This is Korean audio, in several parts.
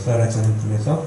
역사를 전해드려서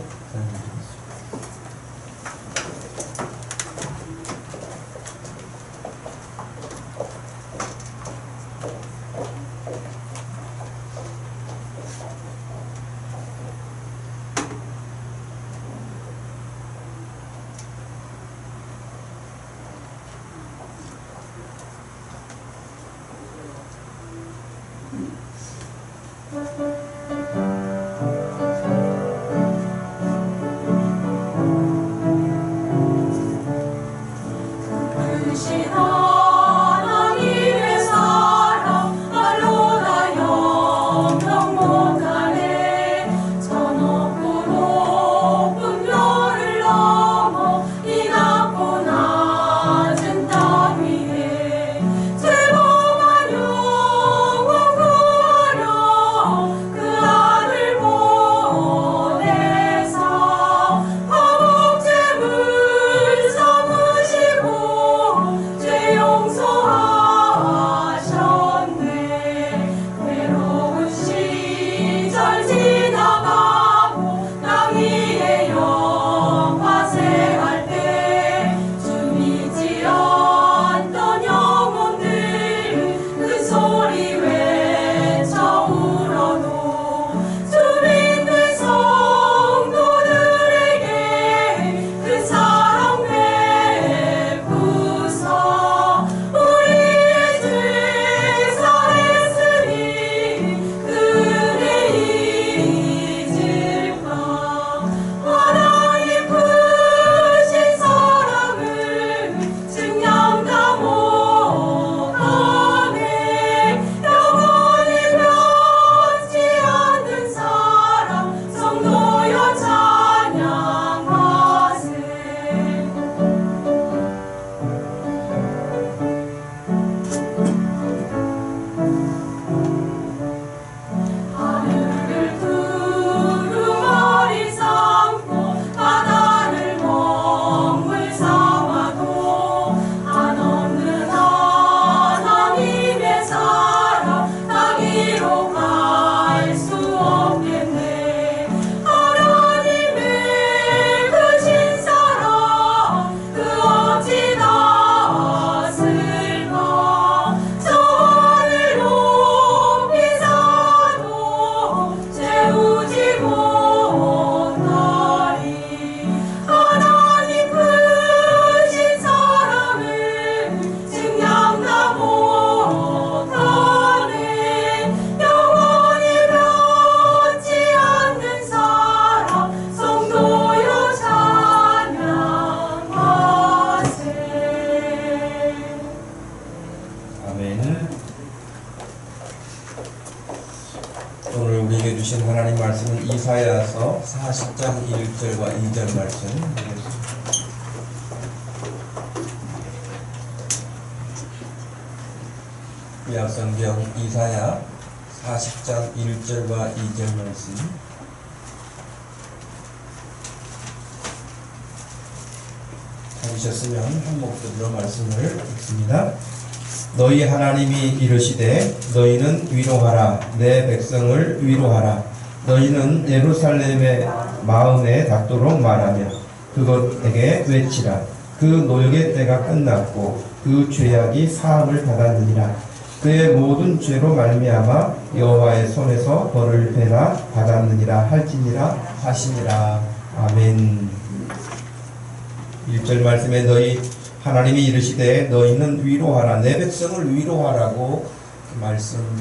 오늘 우리에게 주신 하나님 말씀은 이사야서 40장 1절과 2절 말씀 드리겠습니다. 구약성경 이사야 40장 1절과 2절 말씀. 찾으셨으면 한 목소리로 말씀을 듣습니다. 너희 하나님이 이르시되 너희는 위로하라. 내 백성을 위로하라. 너희는 예루살렘의 마음에 닿도록 말하며 그것에게 외치라. 그 노역의 때가 끝났고 그 죄악이 사함을 받았느니라. 그의 모든 죄로 말미암아 여호와의 손에서 벌을 배나 받았느니라 할지니라 하시니라. 아멘. 1절 말씀에 너희 하나님이 이르시되 너희는 위로하라. 내 백성을 위로하라고 말씀하시는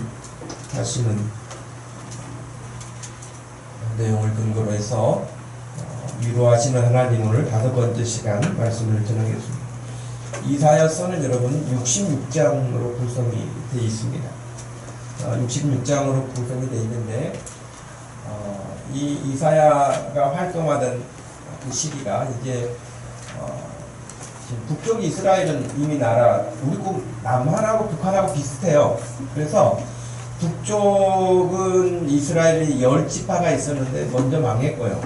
내용을 근거로 해서 위로하시는 하나님을 5번째 시간 말씀을 전하겠습니다. 이사야서는 여러분 66장으로 구성이 되어 있습니다. 66장으로 구성이 되어 있는데 이 이사야가 활동하던 그 시기가 이제 북쪽 이스라엘은 이미 우리 남한하고 북한하고 비슷해요. 그래서 북쪽은 이스라엘이 10지파가 있었는데 먼저 망했고요.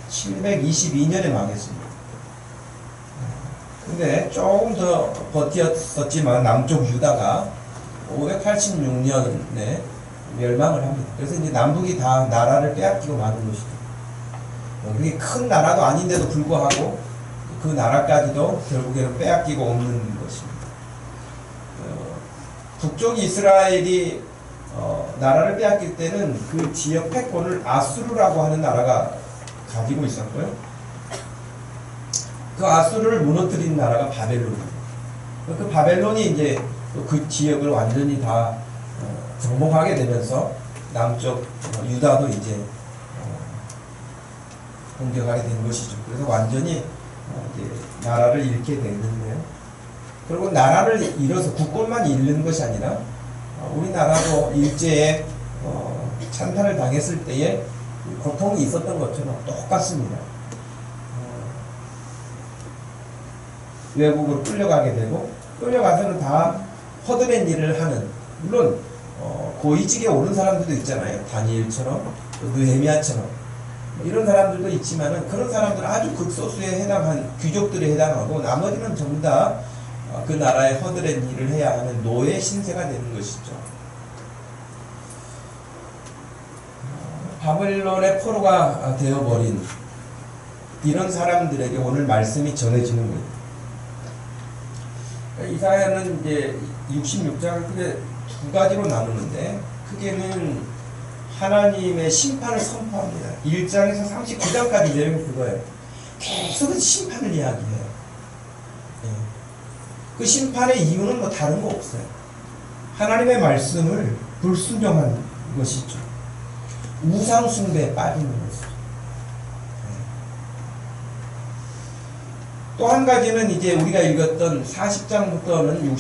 722년에 망했습니다. 근데 조금 더 버텼었지만 남쪽 유다가 586년에 멸망을 합니다. 그래서 이제 남북이 다 나라를 빼앗기고 마는 것이죠. 그게 큰 나라도 아닌데도 불구하고 그 나라까지도 결국에는 빼앗기고 없는 것입니다. 북쪽 이스라엘이 나라를 빼앗길 때는 그 지역 패권을 아수르라고 하는 나라가 가지고 있었고요. 그 아수르를 무너뜨린 나라가 바벨론입니다. 그 바벨론이 이제 그 지역을 완전히 다 정복하게 되면서 남쪽 유다도 이제 공격하게 된 것이죠. 그래서 완전히 이제 나라를 잃게 됐는데요. 그리고 나라를 잃어서 국권만 잃는 것이 아니라 우리나라도 일제에 찬탈을 당했을 때에 고통이 있었던 것처럼 똑같습니다. 외국으로 끌려가게 되고 끌려가서는 다 허드렛 일을 하는, 물론 고위직에 오른 사람들도 있잖아요. 다니엘처럼 느헤미야처럼 이런 사람들도 있지만은 그런 사람들은 아주 극소수에 해당한 귀족들에 해당하고 나머지는 전부 다 그 나라의 허드렛 일을 해야 하는 노예 신세가 되는 것이죠. 바벨론의 포로가 되어버린 이런 사람들에게 오늘 말씀이 전해지는 거예요. 이사야는 이제 66장을 크게 두 가지로 나누는데, 크게는 하나님의 심판을 선포합니다. 1장에서 39장까지 내용이 그거예요. 계속 심판을 이야기해요. 그 심판의 이유는 뭐 다른 거 없어요. 하나님의 말씀을 불순종한 것이죠. 우상숭배에 빠지는 것이죠. 또 한 가지는 이제 우리가 읽었던 40장부터는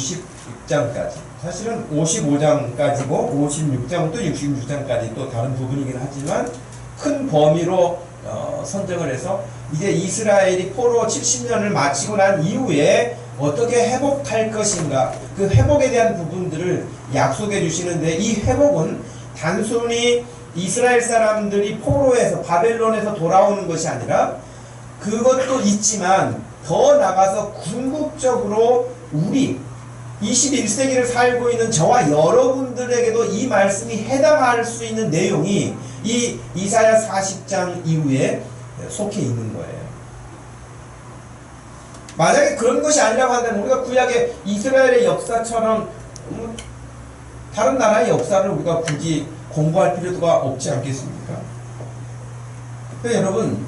60장까지, 사실은 55장까지고 56장부터 66장까지 또 다른 부분이긴 하지만 큰 범위로 선정을 해서 이제 이스라엘이 포로 70년을 마치고 난 이후에 어떻게 회복할 것인가, 그 회복에 대한 부분들을 약속해 주시는데, 이 회복은 단순히 이스라엘 사람들이 포로에서 바벨론에서 돌아오는 것이 아니라 그것도 있지만 더 나가서 궁극적으로 우리 21세기를 살고 있는 저와 여러분들에게도 이 말씀이 해당할 수 있는 내용이 이 이사야 40장 이후에 속해 있는 거예요. 만약에 그런 것이 아니라고 한다면 우리가 구약의 이스라엘의 역사처럼 다른 나라의 역사를 우리가 굳이 공부할 필요가 없지 않겠습니까? 그러니까 여러분,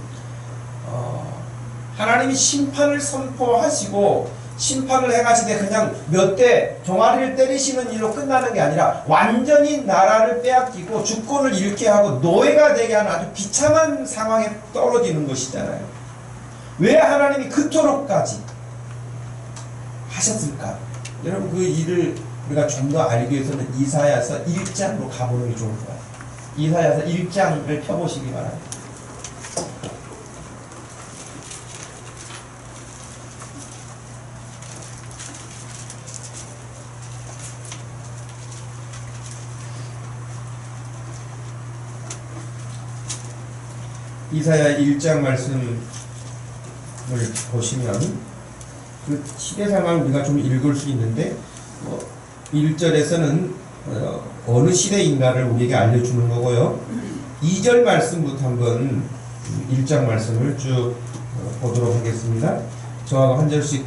하나님이 심판을 선포하시고 심판을 해가시되 그냥 몇 대 종아리를 때리시는 일로 끝나는 게 아니라 완전히 나라를 빼앗기고 주권을 잃게 하고 노예가 되게 하는 아주 비참한 상황에 떨어지는 것이잖아요. 왜 하나님이 그토록까지 하셨을까? 여러분, 그 일을 우리가 좀 더 알기 위해서는 이사야서 1장으로 가보는 게 좋을 것 같아요. 이사야서 1장을 펴보시기 바랍니다. 이사야 1장 말씀을 보시면 그 시대 상황을 우리가 좀 읽을 수 있는데, 1절에서는 어느 시대인가를 우리에게 알려주는 거고요. 2절 말씀부터 한번 1장 말씀을 쭉 보도록 하겠습니다. 저하고 한 절씩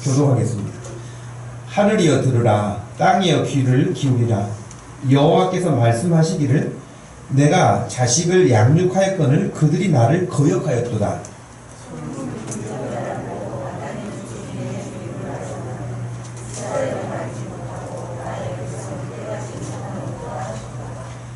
교독하겠습니다. 하늘이여 들으라, 땅이여 귀를 기울이라. 여호와께서 말씀하시기를 내가 자식을 양육하였거늘 그들이 나를 거역하였도다.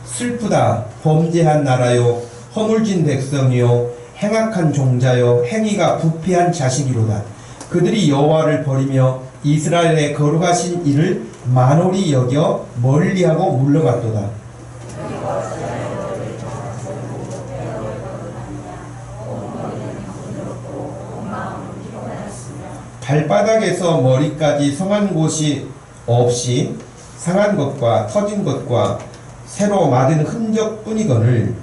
슬프다, 범죄한 나라요, 허물진 백성이요, 행악한 종자요, 행위가 부패한 자식이로다. 그들이 여호와를 버리며 이스라엘의 거룩하신 이를 만홀히 여겨 멀리하고 물러갔도다. 발바닥에서 머리까지 성한 곳이 없이 상한 것과 터진 것과 새로 마른 흔적뿐이거늘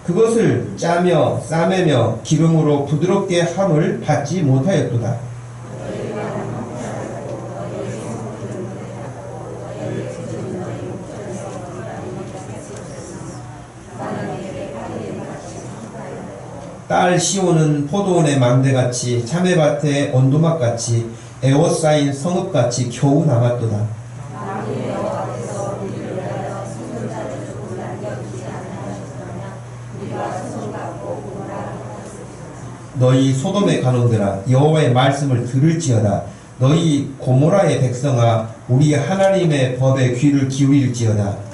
그것을 짜며 싸매며 기름으로 부드럽게 함을 받지 못하였도다. 딸 시온은 포도원의 망대같이 참외밭의 온도막같이 에워싸인 성읍같이 겨우 남았도다. 너희 소돔의 간원들아 여호와의 말씀을 들을지어다. 너희 고모라의 백성아 우리 하나님의 법에 귀를 기울일지어다.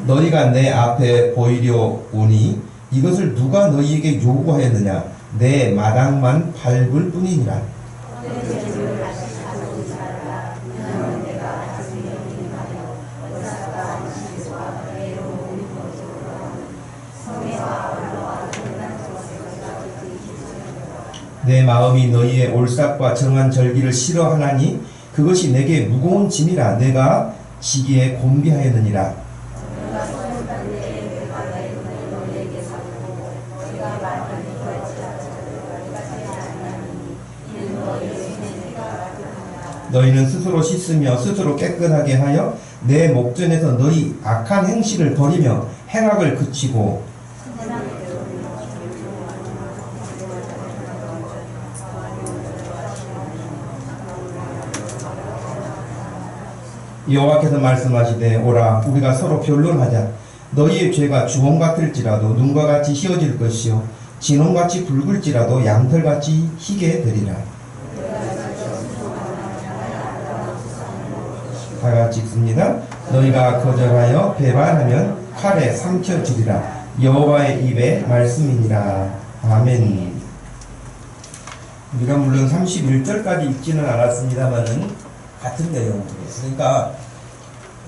너희가 내 앞에 보이려 오니 이것을 누가 너희에게 요구하였느냐. 내 마당만 밟을 뿐이니라. 내 마음이 너희의 올삭과 정한 절기를 싫어하나니 그것이 내게 무거운 짐이라. 내가 지기에 곤비하였느니라. 너희는 스스로 씻으며 스스로 깨끗하게 하여 내 목전에서 너희 악한 행실을 버리며 행악을 그치고 여호와께서 말씀하시되 오라 우리가 서로 변론하자. 너희의 죄가 주홍 같을지라도 눈과 같이 희어질 것이요 진홍같이 붉을지라도 양털같이 희게 되리라. 다같이 읽습니다. 너희가 거절하여 배반하면 칼에 삼켜주리라. 여호와의 입의 말씀이니라. 아멘. 우리가 물론 31절까지 읽지는 않았습니다만은 같은 내용이에요. 그러니까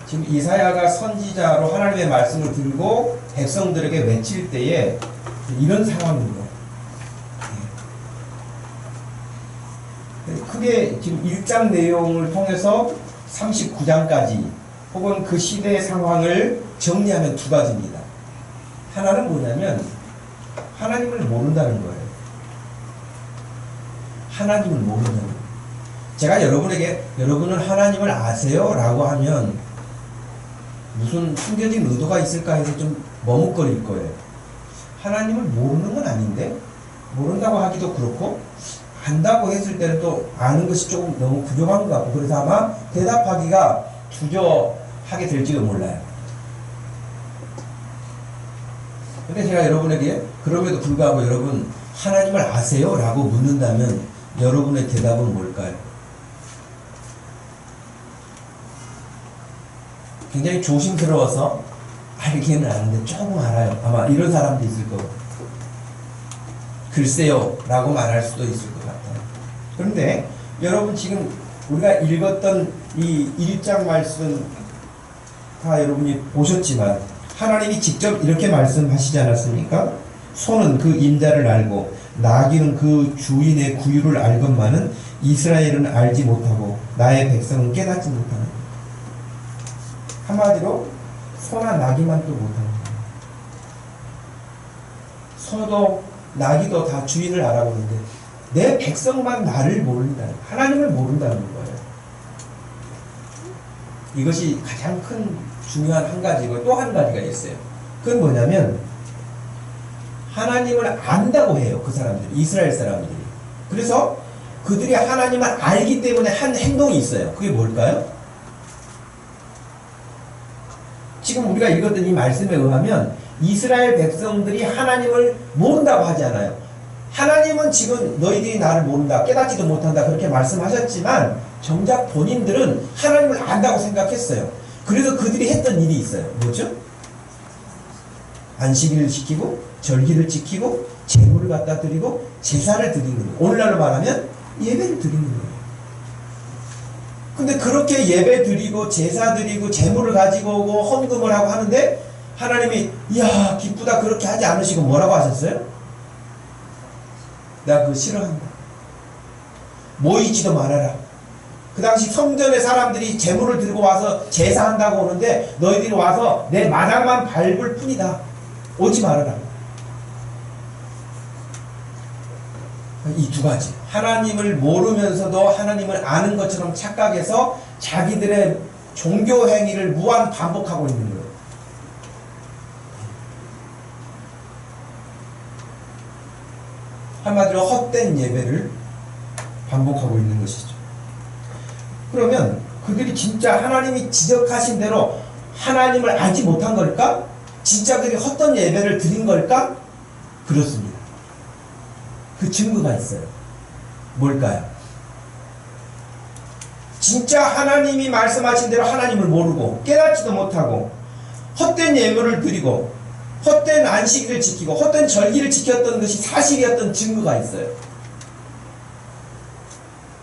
지금 이사야가 선지자로 하나님의 말씀을 들고 백성들에게 외칠 때에 이런 상황입니다. 크게 지금 1장 내용을 통해서 39장까지 혹은 그 시대의 상황을 정리하면 두 가지입니다. 하나는 뭐냐면 하나님을 모른다는 거예요. 하나님을 모른다는 거예요. 제가 여러분에게 여러분은 하나님을 아세요? 라고 하면 무슨 숨겨진 의도가 있을까 해서 좀 머뭇거릴 거예요. 하나님을 모르는 건 아닌데 모른다고 하기도 그렇고 안다고 했을 때는 또 아는 것이 조금 너무 부족한 것 같고 그래서 아마 대답하기가 주저하게 될지도 몰라요. 근데 제가 여러분에게 그럼에도 불구하고 여러분 하나님을 아세요? 라고 묻는다면 여러분의 대답은 뭘까요? 굉장히 조심스러워서 알기는 아는데 조금 알아요. 아마 이런 사람도 있을 거고 글쎄요 라고 말할 수도 있을 것 같아요. 그런데 여러분 지금 우리가 읽었던 이 1장 말씀 다 여러분이 보셨지만 하나님이 직접 이렇게 말씀하시지 않았습니까? 소는 그 임자를 알고 나귀는 그 주인의 구유를 알건만은 이스라엘은 알지 못하고 나의 백성은 깨닫지 못하는 거예요. 한마디로 소나 나귀만 또 못하는 거예요. 소도 나귀도 다 주인을 알아보는데 내 백성만 나를 모른다. 하나님을 모른다는 거예요. 이것이 가장 큰 중요한 한 가지고 또 한 가지가 있어요. 그건 뭐냐면 하나님을 안다고 해요. 그 사람들이 이스라엘 사람들이. 그래서 그들이 하나님을 알기 때문에 한 행동이 있어요. 그게 뭘까요? 지금 우리가 읽었던 이 말씀에 의하면 이스라엘 백성들이 하나님을 모른다고 하지 않아요. 하나님은 지금 너희들이 나를 모른다, 깨닫지도 못한다 그렇게 말씀하셨지만 정작 본인들은 하나님을 안다고 생각했어요. 그래서 그들이 했던 일이 있어요. 뭐죠? 안식일을 지키고 절기를 지키고 제물을 갖다 드리고 제사를 드리는 거예요. 오늘날로 말하면 예배를 드리는 거예요. 근데 그렇게 예배 드리고 제사 드리고 제물을 가지고 오고 헌금을 하고 하는데 하나님이 이야 기쁘다 그렇게 하지 않으시고 뭐라고 하셨어요? 내가 그거 싫어한다. 모이지도 말아라. 그 당시 성전의 사람들이 제물을 들고 와서 제사한다고 오는데 너희들이 와서 내 마당만 밟을 뿐이다. 오지 말아라. 이 두 가지. 하나님을 모르면서도 하나님을 아는 것처럼 착각해서 자기들의 종교 행위를 무한 반복하고 있는 거예요. 한마디로 헛된 예배를 반복하고 있는 것이죠. 그러면 그들이 진짜 하나님이 지적하신 대로 하나님을 알지 못한 걸까? 진짜 그들이 헛된 예배를 드린 걸까? 그렇습니다. 그 증거가 있어요. 뭘까요? 진짜 하나님이 말씀하신 대로 하나님을 모르고 깨닫지도 못하고 헛된 예물을 드리고 헛된 안식일을 지키고 헛된 절기를 지켰던 것이 사실이었던 증거가 있어요.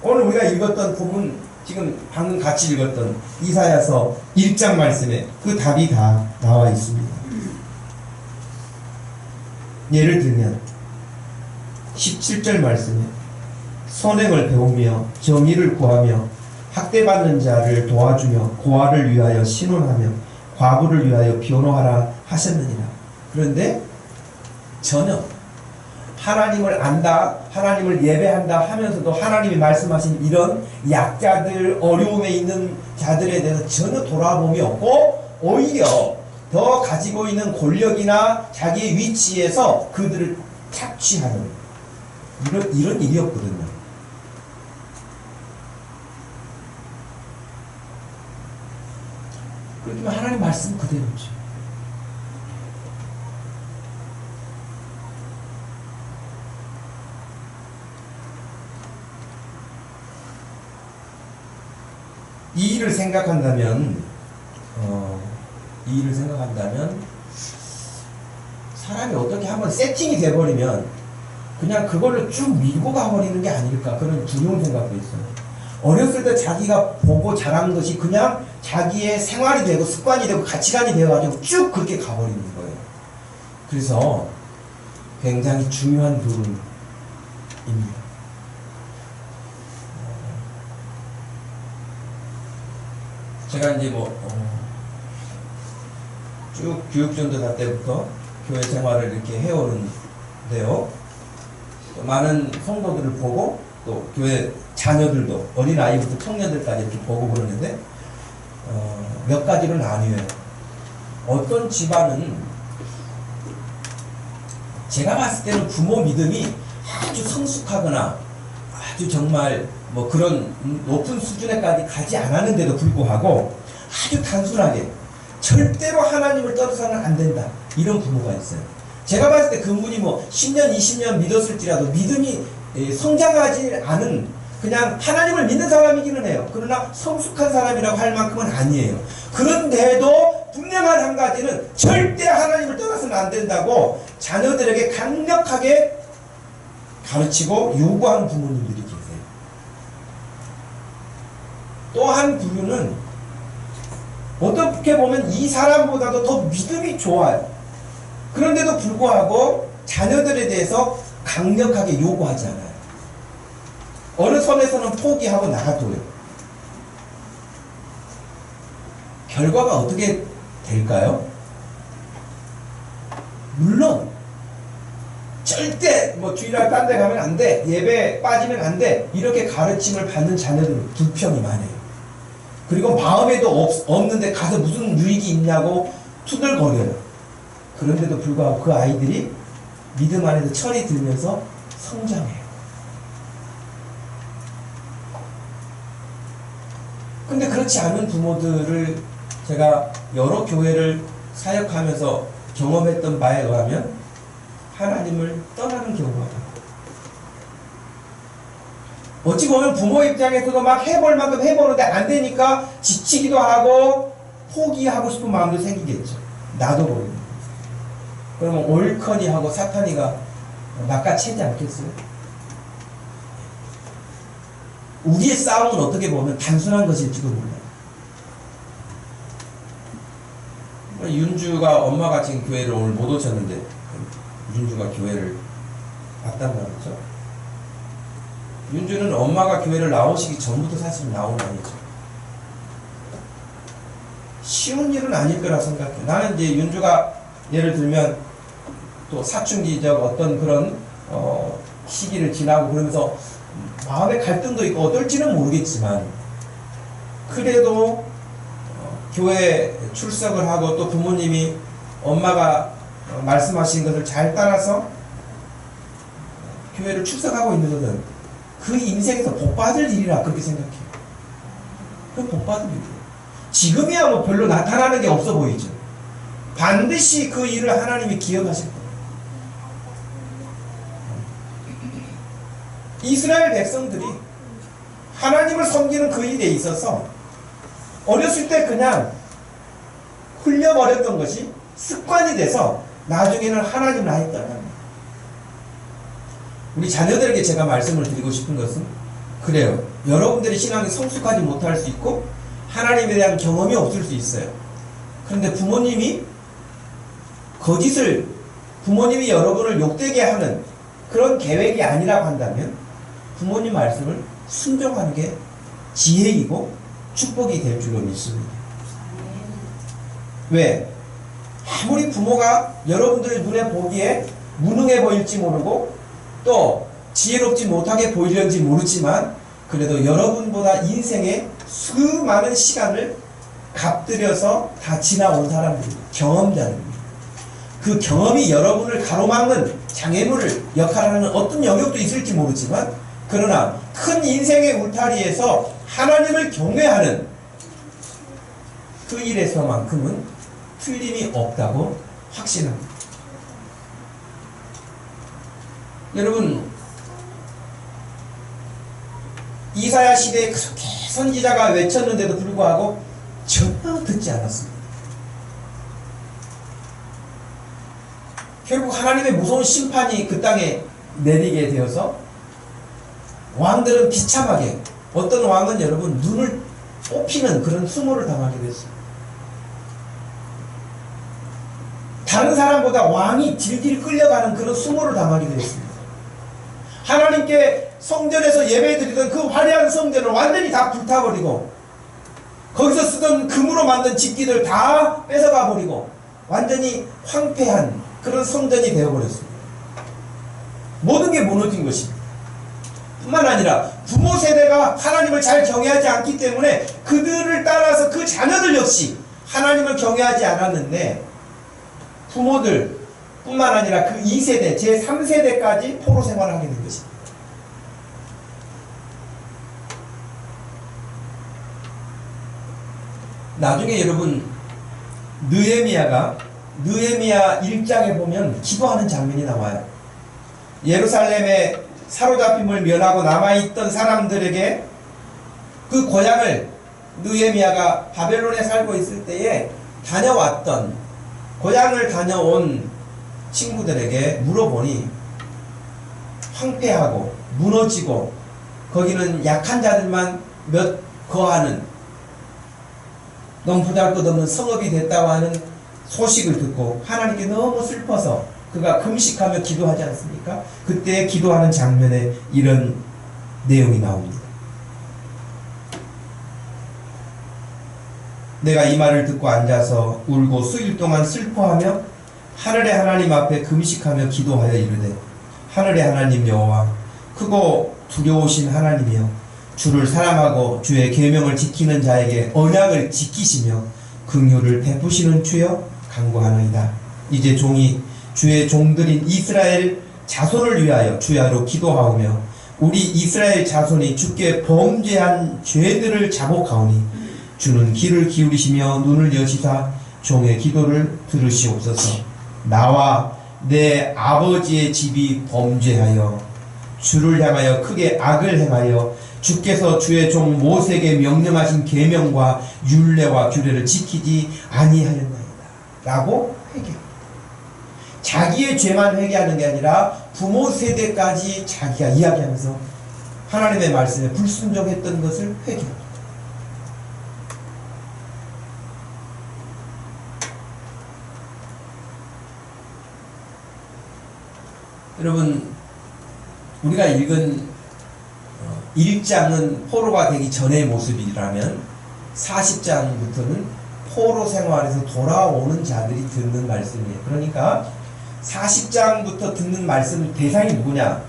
오늘 우리가 읽었던 부분, 지금 방금 같이 읽었던 이사야서 1장 말씀에 그 답이 다 나와 있습니다. 예를 들면 17절 말씀에 선행을 배우며 정의를 구하며 학대받는 자를 도와주며 고아를 위하여 신원하며 과부를 위하여 변호하라 하셨느니라. 그런데 전혀 하나님을 안다, 하나님을 예배한다 하면서도 하나님이 말씀하신 이런 약자들, 어려움에 있는 자들에 대해서 전혀 돌아봄이 없고 오히려 더 가지고 있는 권력이나 자기의 위치에서 그들을 착취하는 이런 일이었거든요. 그렇지만 하나님 말씀 그대로죠. 이 일을 생각한다면 사람이 어떻게 한번 세팅이 돼버리면 그냥 그걸로 쭉 밀고 가버리는 게 아닐까, 그런 두려운 생각도 있어요. 어렸을 때 자기가 보고 자란 것이 그냥 자기의 생활이 되고 습관이 되고 가치관이 되어가지고 쭉 그렇게 가버리는 거예요. 그래서 굉장히 중요한 부분입니다. 제가 이제 쭉 교육전도사 때부터 교회 생활을 이렇게 해오는데요. 많은 성도들을 보고 또 교회 자녀들도 어린아이부터 청년들까지 이렇게 보고 그러는데 몇 가지로 나뉘어요. 어떤 집안은 제가 봤을 때는 부모 믿음이 아주 성숙하거나 아주 정말 그런 높은 수준에까지 가지 않았는데도 불구하고 아주 단순하게 절대로 하나님을 떠나서는 안 된다, 이런 부모가 있어요. 제가 봤을 때 그분이 10년 20년 믿었을지라도 믿음이 성장하지 않은, 그냥 하나님을 믿는 사람이기는 해요. 그러나 성숙한 사람이라고 할 만큼은 아니에요. 그런데도 분명한 한 가지는 절대 하나님을 떠나서는 안 된다고 자녀들에게 강력하게 가르치고 요구하는 부모님들이 계세요. 또 한 부류는 어떻게 보면 이 사람보다도 더 믿음이 좋아요. 그런데도 불구하고 자녀들에 대해서 강력하게 요구하지 않아요. 어느 선에서는 포기하고 놔둬요. 결과가 어떻게 될까요? 물론 절대 주일날 딴 데 가면 안 돼, 예배 빠지면 안 돼, 이렇게 가르침을 받는 자녀들은 불평이 많아요. 그리고 마음에도 없는데 가서 무슨 유익이 있냐고 투덜거려요. 그런데도 불구하고 그 아이들이 믿음 안에서 철이 들면서 성장해요. 근데 그렇지 않은 부모들을 제가 여러 교회를 사역하면서 경험했던 바에 의하면 하나님을 떠나는 경우가 많아요. 어찌 보면 부모 입장에서도 막 해볼 만큼 해보는데 안 되니까 지치기도 하고 포기하고 싶은 마음도 생기겠죠. 놔둬버리는 거죠. 그러면 옳거니 하고 사탄이가 낚아채지 않겠어요? 우리의 싸움은 어떻게 보면 단순한 것일지도 몰라요. 윤주가 엄마가 지금 교회를 오늘 못 오셨는데 윤주가 교회를 왔단 말이죠. 윤주는 엄마가 교회를 나오시기 전부터 사실 나온 아니죠. 쉬운 일은 아닐 거라 생각해. 나는 이제 윤주가 예를 들면 또 사춘기적 어떤 그런 시기를 지나고 그러면서 마음의 갈등도 있고 어떨지는 모르겠지만 그래도 교회 출석을 하고 또 부모님이 엄마가 말씀하신 것을 잘 따라서 교회를 출석하고 있는 것은 그 인생에서 복받을 일이라 그렇게 생각해요. 그건 복받을 일이에요. 지금이야 뭐 별로 나타나는 게 없어 보이죠. 반드시 그 일을 하나님이 기억하실 거예요. 이스라엘 백성들이 하나님을 섬기는 그 일에 있어서 어렸을 때 그냥 흘려버렸던 것이 습관이 돼서 나중에는 하나님을 아예 떠납니다. 우리 자녀들에게 제가 말씀을 드리고 싶은 것은 그래요. 여러분들이 신앙이 성숙하지 못할 수 있고 하나님에 대한 경험이 없을 수 있어요. 그런데 부모님이 거짓을 부모님이 여러분을 욕되게 하는 그런 계획이 아니라고 한다면 부모님 말씀을 순종하는 게 지혜이고 축복이 될 줄로 믿습니다. 왜? 아무리 부모가 여러분들 눈에 보기에 무능해 보일지 모르고 또 지혜롭지 못하게 보이려는지 모르지만 그래도 여러분보다 인생의 수많은 시간을 값들여서 다 지나온 사람들입니다. 경험자들입니다. 그 경험이 여러분을 가로막는 장애물을 역할하는 어떤 영역도 있을지 모르지만 그러나 큰 인생의 울타리에서 하나님을 경외하는 그 일에서만큼은 틀림이 없다고 확신합니다. 여러분, 이사야 시대에 그렇게 선지자가 외쳤는데도 불구하고 전혀 듣지 않았습니다. 결국 하나님의 무서운 심판이 그 땅에 내리게 되어서 왕들은 비참하게 어떤 왕은 여러분 눈을 뽑히는 그런 수모를 당하게 됐어요. 다른 사람보다 왕이 질질 끌려가는 그런 수모를 당하게 되었습니다. 하나님께 성전에서 예배드리던 그 화려한 성전을 완전히 다 불타버리고 거기서 쓰던 금으로 만든 집기들 다 뺏어가 버리고 완전히 황폐한 그런 성전이 되어버렸습니다. 모든 게 무너진 것입니다. 뿐만 아니라 부모 세대가 하나님을 잘 경외하지 않기 때문에 그들을 따라서 그 자녀들 역시 하나님을 경외하지 않았는데 부모들 뿐만 아니라 그 2세대, 제3세대까지 포로 생활을 하게 된 것입니다. 나중에 여러분 느헤미야 1장에 보면 기도하는 장면이 나와요. 예루살렘의 사로잡힘을 면하고 남아있던 사람들에게 그 고향을 느헤미야가 바벨론에 살고 있을 때에 고향을 다녀온 친구들에게 물어보니 황폐하고 무너지고 거기는 약한 자들만 몇 거하는 너무 보잘것없는 성읍이 됐다고 하는 소식을 듣고 하나님께 너무 슬퍼서 그가 금식하며 기도하지 않습니까? 그때 기도하는 장면에 이런 내용이 나옵니다. 내가 이 말을 듣고 앉아서 울고 수일 동안 슬퍼하며 하늘의 하나님 앞에 금식하며 기도하여 이르되 하늘의 하나님 여호와 크고 두려우신 하나님이여 주를 사랑하고 주의 계명을 지키는 자에게 언약을 지키시며 긍휼을 베푸시는 주여 간구하나이다. 이제 종이 주의 종들인 이스라엘 자손을 위하여 주야로 기도하오며 우리 이스라엘 자손이 주께 범죄한 죄들을 자복하오니 주는 귀를 기울이시며 눈을 여시사 종의 기도를 들으시옵소서. 나와 내 아버지의 집이 범죄하여 주를 향하여 크게 악을 행하여 주께서 주의 종 모세에게 명령하신 계명과 율례와 규례를 지키지 아니하였나이다 라고 회개합니다. 자기의 죄만 회개하는 게 아니라 부모 세대까지 자기가 이야기하면서 하나님의 말씀에 불순종했던 것을 회개합니다. 여러분, 우리가 읽은 1장은 포로가 되기 전의 모습이라면 40장부터는 포로 생활에서 돌아오는 자들이 듣는 말씀이에요. 그러니까 40장부터 듣는 말씀 대상이 누구냐?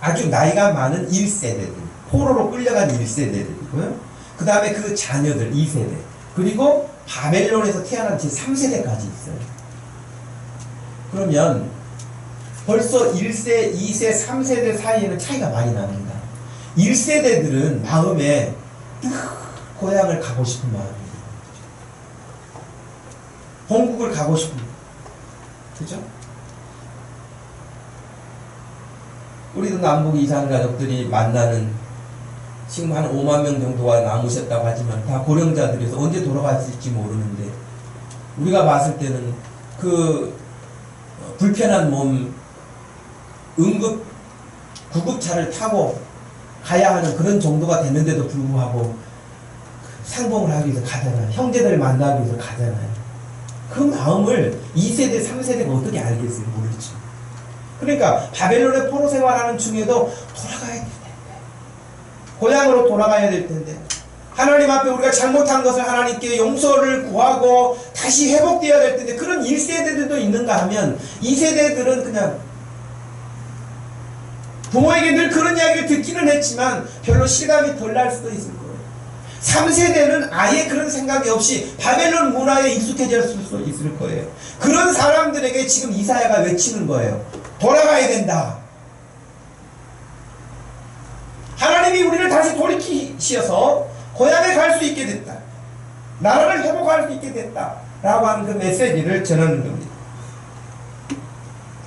아주 나이가 많은 1세대들, 포로로 끌려간 1세대들이고요. 그 다음에 그 자녀들 2세대, 그리고 바벨론에서 태어난 제3세대까지 있어요. 그러면 벌써 1세, 2세, 3세대 사이에는 차이가 많이 납니다. 1세대들은 마음에 고향을 가고 싶은 마음이에요. 본국을 가고 싶은 마음. 그죠? 우리도 남북 이산 가족들이 만나는 지금 한 5만 명 정도가 남으셨다고 하지만 다 고령자들이어서 언제 돌아가실지 모르는데, 우리가 봤을 때는 그 불편한 몸, 응급 구급차를 타고 가야 하는 그런 정도가 됐는데도 불구하고 상봉을 하기 위해서 가잖아요. 형제들 만나기 위해서 가잖아요. 그 마음을 2세대, 3세대가 어떻게 알겠어요? 모르죠. 그러니까 바벨론의 포로 생활하는 중에도 돌아가야 될 텐데, 고향으로 돌아가야 될 텐데, 하나님 앞에 우리가 잘못한 것을 하나님께 용서를 구하고 다시 회복되어야 될 텐데, 그런 1세대들도 있는가 하면 2세대들은 그냥 부모에게 늘 그런 이야기를 듣기는 했지만 별로 실감이 덜 날 수도 있을 거예요. 3세대는 아예 그런 생각이 없이 바벨론 문화에 익숙해졌을 수 있을 거예요. 그런 사람들에게 지금 이사야가 외치는 거예요. 돌아가야 된다. 하나님이 우리를 다시 돌이키셔서 고향에 갈 수 있게 됐다. 나라를 회복할 수 있게 됐다. 라고 하는 그 메시지를 전하는 겁니다.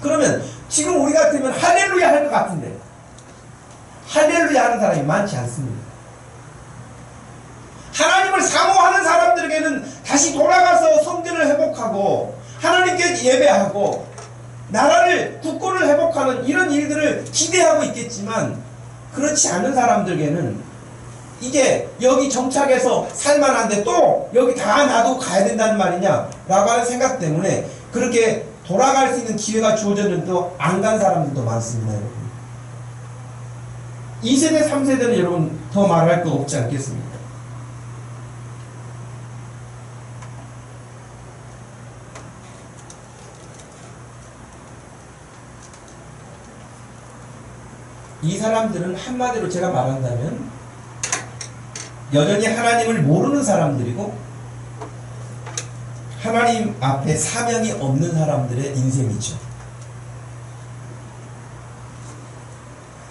그러면 지금 우리 같으면 할렐루야 할 것 같은데 할렐루야 하는 사람이 많지 않습니다. 하나님을 사모하는 사람들에게는 다시 돌아가서 성전을 회복하고 하나님께 예배하고 나라를 국고를 회복하는 이런 일들을 기대하고 있겠지만, 그렇지 않은 사람들에게는 이게 여기 정착해서 살만한데 또 여기 다 놔두고 가야 된다는 말이냐 라고 하는 생각 때문에 그렇게 돌아갈 수 있는 기회가 주어졌는데도 안 간 사람들도 많습니다. 여러분. 2세대, 3세대는 여러분 더 말할 거 없지 않겠습니까? 이 사람들은 한마디로 제가 말한다면 여전히 하나님을 모르는 사람들이고 하나님 앞에 사명이 없는 사람들의 인생이죠.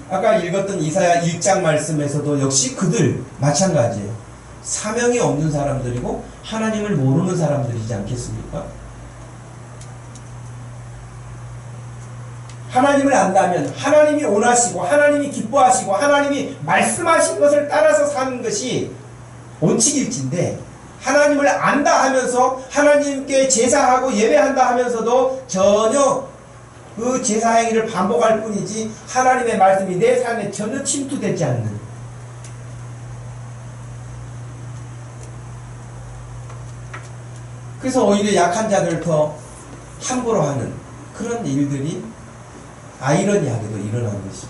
아까 읽었던 이사야 1장 말씀에서도 역시 그들 마찬가지예요. 사명이 없는 사람들이고 하나님을 모르는 사람들이지 않겠습니까? 하나님을 안다면 하나님이 원하시고 하나님이 기뻐하시고 하나님이 말씀하신 것을 따라서 사는 것이 원칙일진데, 하나님을 안다 하면서 하나님께 제사하고 예배한다 하면서도 전혀 그 제사 행위를 반복할 뿐이지 하나님의 말씀이 내 삶에 전혀 침투되지 않는, 그래서 오히려 약한 자들을 더 함부로 하는 그런 일들이 아이러니하게도 일어난 것이죠.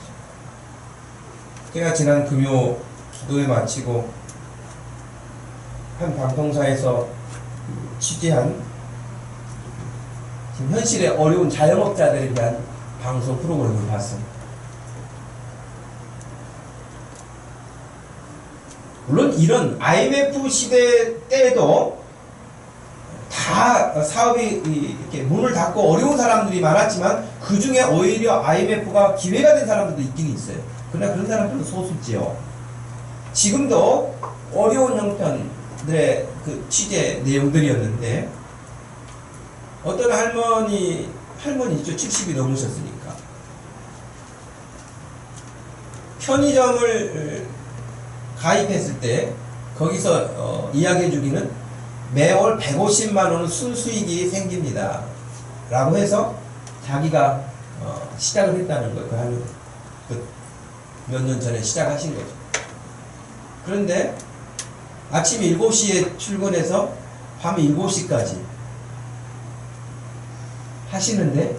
제가 지난 금요 기도회 마치고 한 방송사에서 취재한 지금 현실의 어려운 자영업자들에 대한 방송 프로그램을 봤습니다. 물론 이런 IMF 시대 때에도 다 사업이 이렇게 문을 닫고 어려운 사람들이 많았지만 그 중에 오히려 IMF가 기회가 된 사람들도 있긴 있어요. 그러나 그런 사람들은 소수지요. 지금도 어려운 형편들의 그 취재 내용들이었는데, 어떤 할머니죠. 70이 넘으셨으니까. 편의점을 가입했을 때 거기서 이야기해 주기는 매월 150만 원은 순수익이 생깁니다 라고 해서 자기가 시작을 했다는 거예요. 몇 년 전에 시작하신 거죠. 그런데 아침 7시에 출근해서 밤 7시까지 하시는데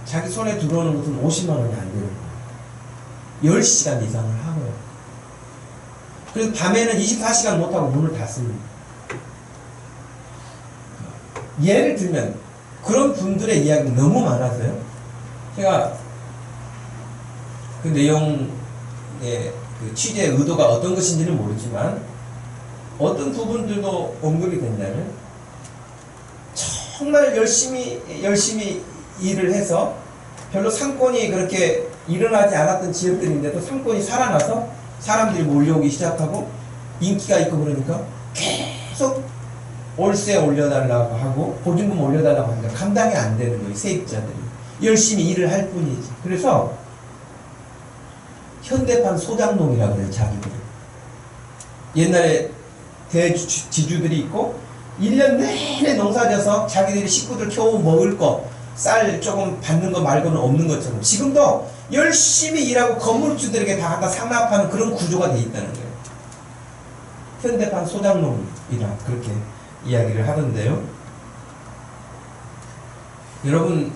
자기 손에 들어오는 것은 50만 원이 안 되는 거예요. 10시간 이상을 하고요. 그래서 밤에는 24시간 못하고 문을 닫습니다. 예를 들면 그런 분들의 이야기가 너무 많아서요. 제가 그 내용의 그 취재의 의도가 어떤 것인지는 모르지만 어떤 부분들도 언급이 된다면 정말 열심히 일을 해서 별로 상권이 그렇게 일어나지 않았던 지역들인데도 상권이 살아나서 사람들이 몰려오기 시작하고 인기가 있고 그러니까 계속 월세 올려달라고 하고 보증금 올려달라고 하니까 감당이 안 되는 거예요. 세입자들이 열심히 일을 할 뿐이지. 그래서 현대판 소장농이라고 그래요. 자기들을 옛날에 대지주들이 있고 1년 내내 농사져서 자기들이 식구들 겨우 먹을 거 쌀 조금 받는 거 말고는 없는 것처럼 지금도 열심히 일하고 건물주들에게 다 갖다 상납하는 그런 구조가 돼 있다는 거예요. 현대판 소장농이라 그렇게 이야기를 하던데요. 여러분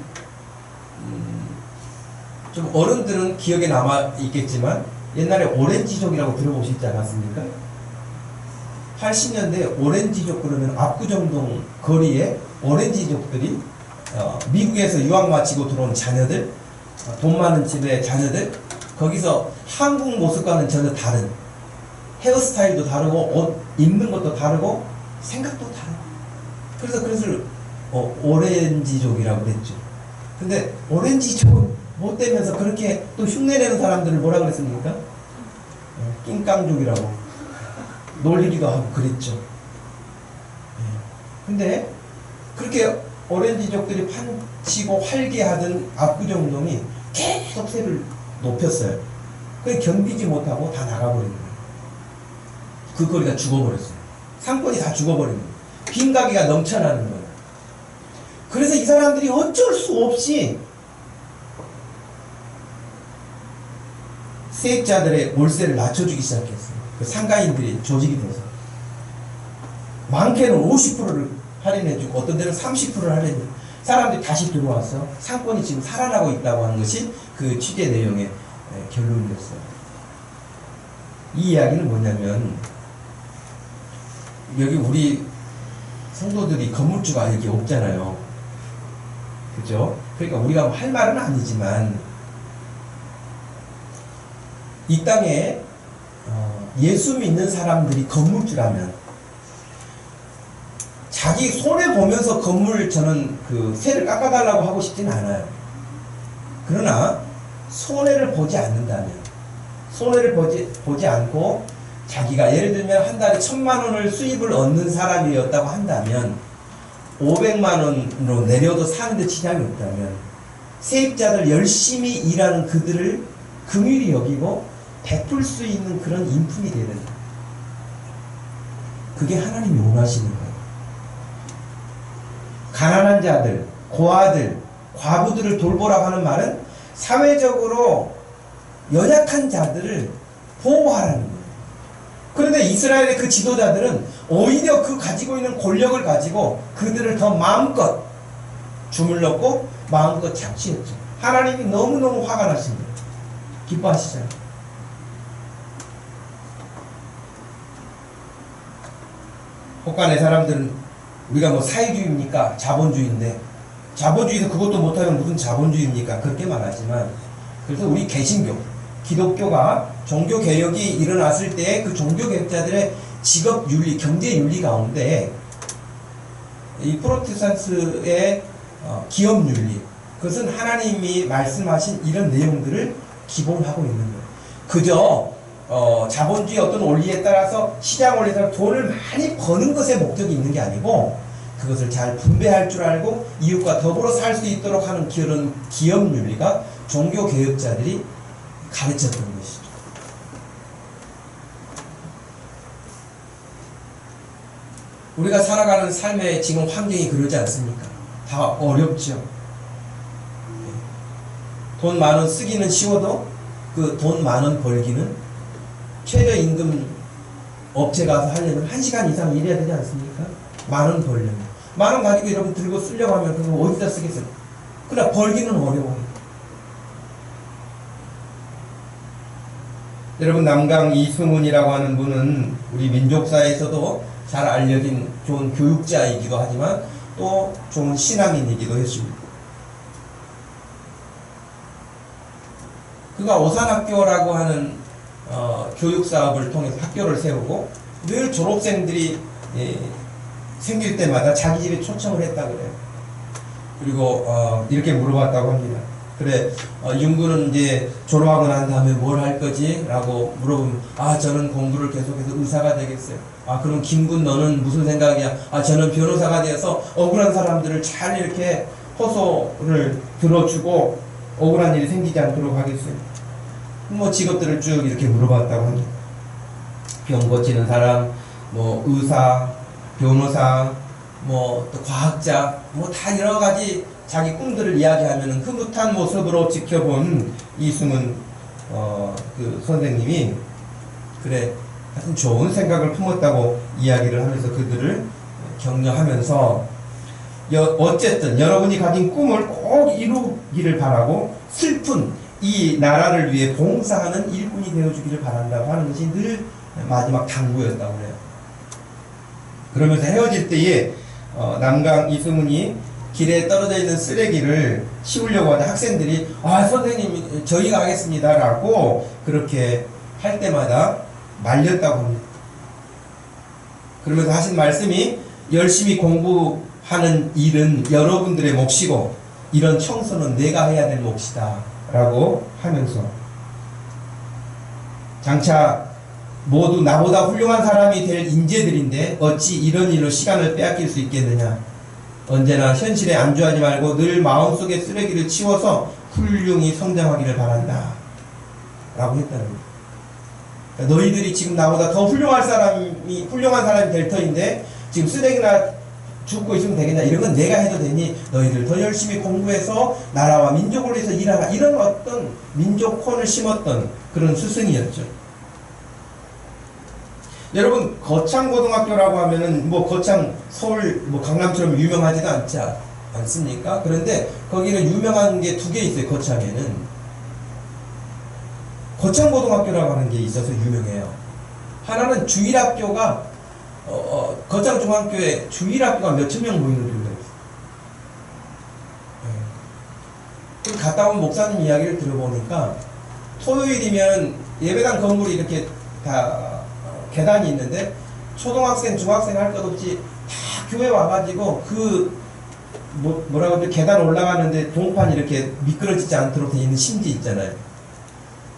좀 어른들은 기억에 남아 있겠지만 옛날에 오렌지족이라고 들어보시지 않았습니까? 80년대 오렌지족 그러면 압구정동 거리에 오렌지족들이 미국에서 유학 마치고 들어온 자녀들, 돈 많은 집의 자녀들, 거기서 한국 모습과는 전혀 다른 헤어스타일도 다르고 옷 입는 것도 다르고 생각도 다르고 그래서 그것을 오렌지족이라고 그랬죠. 근데 오렌지족 못 되면서 그렇게 또 흉내내는 사람들을 뭐라 그랬습니까? 낑깡족이라고 놀리기도 하고 그랬죠. 근데 그렇게 오렌지족들이 판치고 활개하던 압구정동이 계속 세를 높였어요. 그게 견디지 못하고 다 나가버린 거예요. 그 거리가 죽어버렸어요. 상권이 다 죽어버린 거예요. 빈가게가 넘쳐나는 거예요. 그래서 이 사람들이 어쩔 수 없이 세입자들의 월세를 낮춰주기 시작했어요. 그 상가인들이 조직이 돼서 많게는 50%를 할인해주고 어떤 데는 30%를 할인해주고 사람들이 다시 들어와서 상권이 지금 살아나고 있다고 하는 것이 그 취재 내용의 결론이었어요. 이 이야기는 뭐냐면 여기 우리 성도들이 건물주가 여기 없잖아요. 그죠? 그러니까 우리가 할 말은 아니지만 이 땅에 예수 믿는 사람들이 건물주라면 자기 손해 보면서 건물 저는 그 세를 깎아달라고 하고 싶진 않아요. 그러나 손해를 보지 않는다면 손해를 보지 않고 자기가 예를 들면 한 달에 1,000만 원을 수입을 얻는 사람이었다고 한다면 500만 원으로 내려도 사는데 지장이 없다면 세입자들 열심히 일하는 그들을 긍휼히 여기고 베풀 수 있는 그런 인품이 되야 된다. 그게 하나님이 원하시는 거예요. 가난한 자들, 고아들, 과부들을 돌보라고 하는 말은 사회적으로 연약한 자들을 보호하라는 거예요. 그런데 이스라엘의 그 지도자들은 오히려 그 가지고 있는 권력을 가지고 그들을 더 마음껏 주물렀고 마음껏 장치했죠. 하나님이 너무너무 화가 나십니다. 기뻐하시잖아요. 혹간의 사람들은 우리가 뭐 사회주의입니까? 자본주의인데 자본주의에서 그것도 못하면 무슨 자본주의입니까? 그렇게 말하지만 그래서 우리 개신교, 기독교가 종교개혁이 일어났을 때 그 종교개혁자들의 직업윤리, 경제윤리 가운데 이 프로테스탄트의 기업윤리, 그것은 하나님이 말씀하신 이런 내용들을 기본하고 있는 거예요. 그저 자본주의 어떤 원리에 따라서 시장 원리에서 돈을 많이 버는 것에 목적이 있는 게 아니고 그것을 잘 분배할 줄 알고 이웃과 더불어 살 수 있도록 하는 그런 기업윤리가 종교개혁자들이 가르쳤던 것이죠. 우리가 살아가는 삶의 지금 환경이 그러지 않습니까? 다 어렵죠. 돈 만 원 쓰기는 쉬워도 그 돈 만 원 벌기는 최저임금 업체 가서 하려면 1시간 이상 일해야 되지 않습니까? 10,000원 벌려면 10,000원 가지고 여러분 들고 쓰려고 하면 그거 어디다 쓰겠어요? 그러나 벌기는 어려워요. 여러분 남강 이승훈이라고 하는 분은 우리 민족사에서도 잘 알려진 좋은 교육자이기도 하지만 또 좋은 신앙인이기도 했습니다. 그가 오산학교라고 하는 교육사업을 통해서 학교를 세우고 늘 졸업생들이 생길 때마다 자기 집에 초청을 했다고 그래요. 그리고 이렇게 물어봤다고 합니다. 그래, 윤구는 이제 졸업하고 난 다음에 뭘 할 거지? 라고 물어보면, 저는 공부를 계속해서 의사가 되겠어요. 그럼 김군 너는 무슨 생각이야? 저는 변호사가 되어서 억울한 사람들을 잘 이렇게 호소를 들어주고 억울한 일이 생기지 않도록 하겠어요. 뭐 직업들을 쭉 이렇게 물어봤다고 합니다. 병 고치는 사람, 뭐 의사, 변호사, 뭐 또 과학자, 뭐 다 여러 가지 자기 꿈들을 이야기하면은 흐뭇한 모습으로 지켜본 이승훈 그 선생님이 그래 하여튼 좋은 생각을 품었다고 이야기를 하면서 그들을 격려하면서 어쨌든 여러분이 가진 꿈을 꼭 이루기를 바라고 슬픈 이 나라를 위해 봉사하는 일꾼이 되어주기를 바란다고 하는 것이 늘 마지막 당부였다고 해요. 그러면서 헤어질 때에 남강 이승훈이 길에 떨어져 있는 쓰레기를 치우려고 하는 학생들이 선생님 저희가 하겠습니다 라고 그렇게 할 때마다 말렸다고 합니다. 그러면서 하신 말씀이 열심히 공부하는 일은 여러분들의 몫이고 이런 청소는 내가 해야 될 몫이다 라고 하면서 장차 모두 나보다 훌륭한 사람이 될 인재들인데 어찌 이런 일로 시간을 빼앗길 수 있겠느냐. 언제나 현실에 안주하지 말고 늘 마음속에 쓰레기를 치워서 훌륭히 성장하기를 바란다 라고 했다는 거예요. 그러니까 너희들이 지금 나보다 더 훌륭한 사람이 될 터인데 지금 쓰레기나 줍고 있으면 되겠냐. 이런 건 내가 해도 되니 너희들 더 열심히 공부해서 나라와 민족을 위해서 일하라. 이런 어떤 민족혼을 심었던 그런 스승이었죠. 여러분 거창고등학교라고 하면은 뭐 거창 서울 뭐 강남처럼 유명하지도 않지 않습니까? 그런데 거기는 유명한 게 두 개 있어요. 거창에는 거창고등학교라고 하는 게 있어서 유명해요. 하나는 주일학교가 거창중학교에 주일학교가 몇천 명 모이는 데가 있어요. 갔다 온 목사님 이야기를 들어보니까 토요일이면 예배당 건물이 이렇게 다 계단이 있는데 초등학생, 중학생 할 것 없이 다 교회 와가지고 뭐라고 하면 계단 올라가는데 동판 이렇게 미끄러지지 않도록 되어 있는 심지 있잖아요.